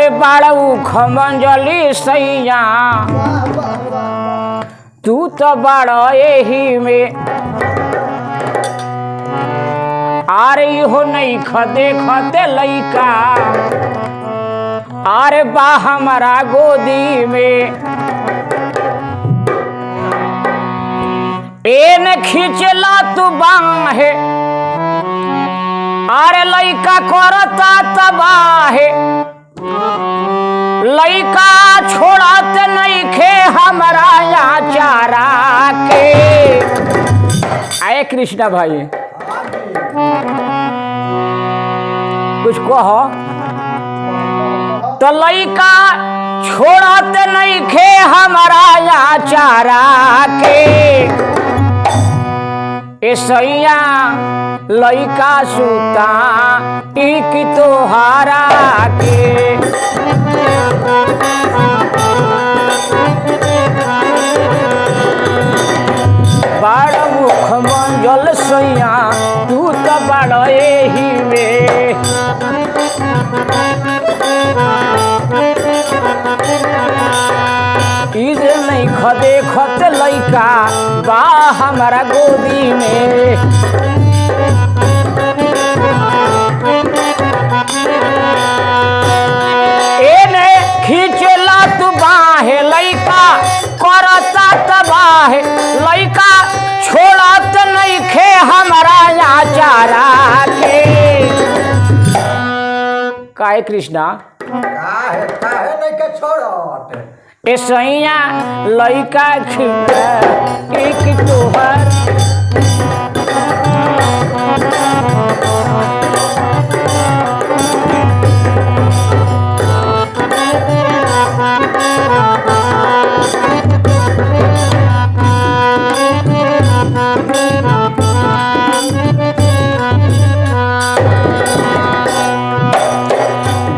अरे बाड़ू खमंजली सैया तू तो बड़ा यही में अरे हो नहीं खदे खते लइका अरे बा हमारा गोदी में एन खींचला तू बाहे अरे लइका करता तबाहे लइका छोड़त नहीं खे हमारा यहाँ चारा के। आए कृष्णा भाई कुछ कहो तो लइका छोड़त नहीं खे हमारा यहाँ चारा के। ऐसैया लइका सूता टिक तोहारा के। बड़ मुख मंजल सैया तू तो बड़ एही में इधर नहीं खदे खत लइका बा हमारा गोदी में एने खींचला तू बाहे लइका करता तबाहे लइका छोड़त नहीं खे हमारा यहाँ चारा के। काहे कृष्णा काहे नहीं के छोड़त ऐसैया लइका खिला एक तोहर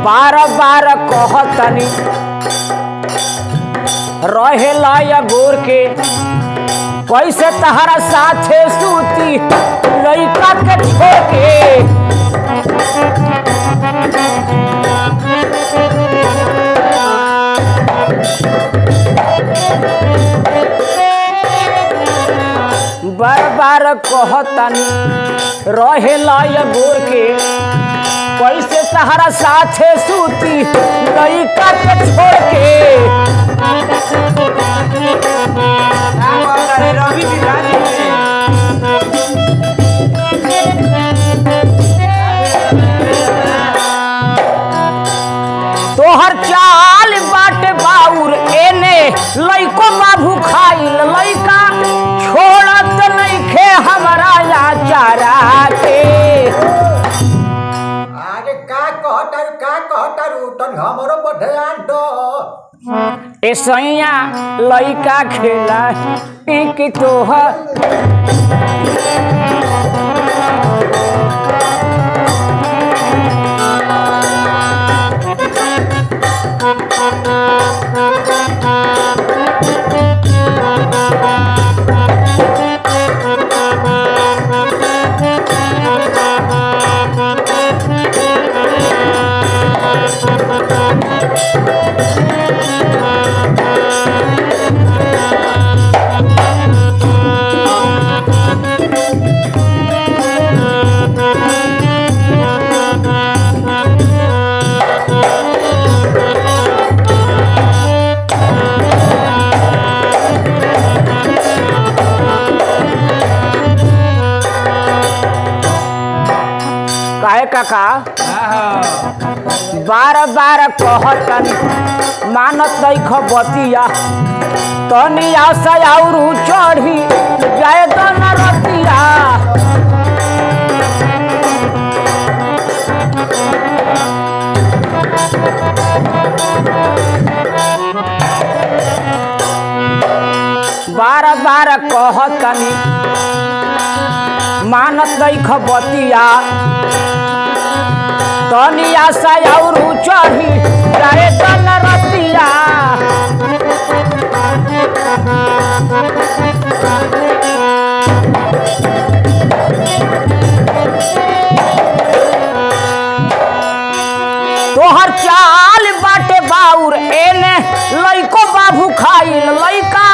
बार बार कहतनी रहेला या गोर के कैसे तहरा साथे सूती लइका के छोड़ के। बार बार कहतनी रहेला या गोर के कैसे तहरा साथे सूती लइका के छोड़ के। रवि बिराजी तोहर चाल बाट बाउर एने लइको बाबू खाइल लइका छोड़त नहीं खे हमारा यहाँ चारा के। अरे का कहतारू तन हमरो पर ध्यान दो। ऐसैया लइका खेला एक तोहर काहे काका बार बार कहतनी मानत नहीं खबतिया तनी आशा और चढ़ी जाए तो न रतिया। बार बार कहतनी मानत नहीं खबतिया तनी आशा और चढ़ी जाए तो न रतिया। तोहर चाल बाट बाउर एने लइको बाबू खाइल लइका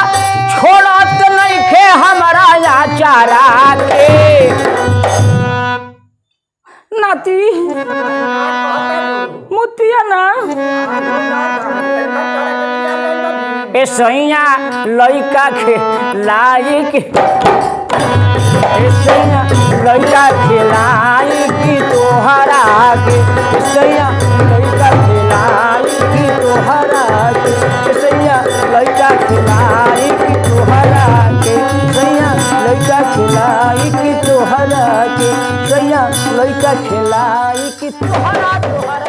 छोड़त नइखे हमरा आचारा के नाती मुतिया ना ए सैया लइका खेलाई के ए सैया लइका खेलाई की तोहरा के ए सैया लइका खेलाई की तोहरा के ए सैया लइका खेलाई की तोहरा के सैया लइका खेलाई की तोहरा के सैया लइका खेलाई की तोहरा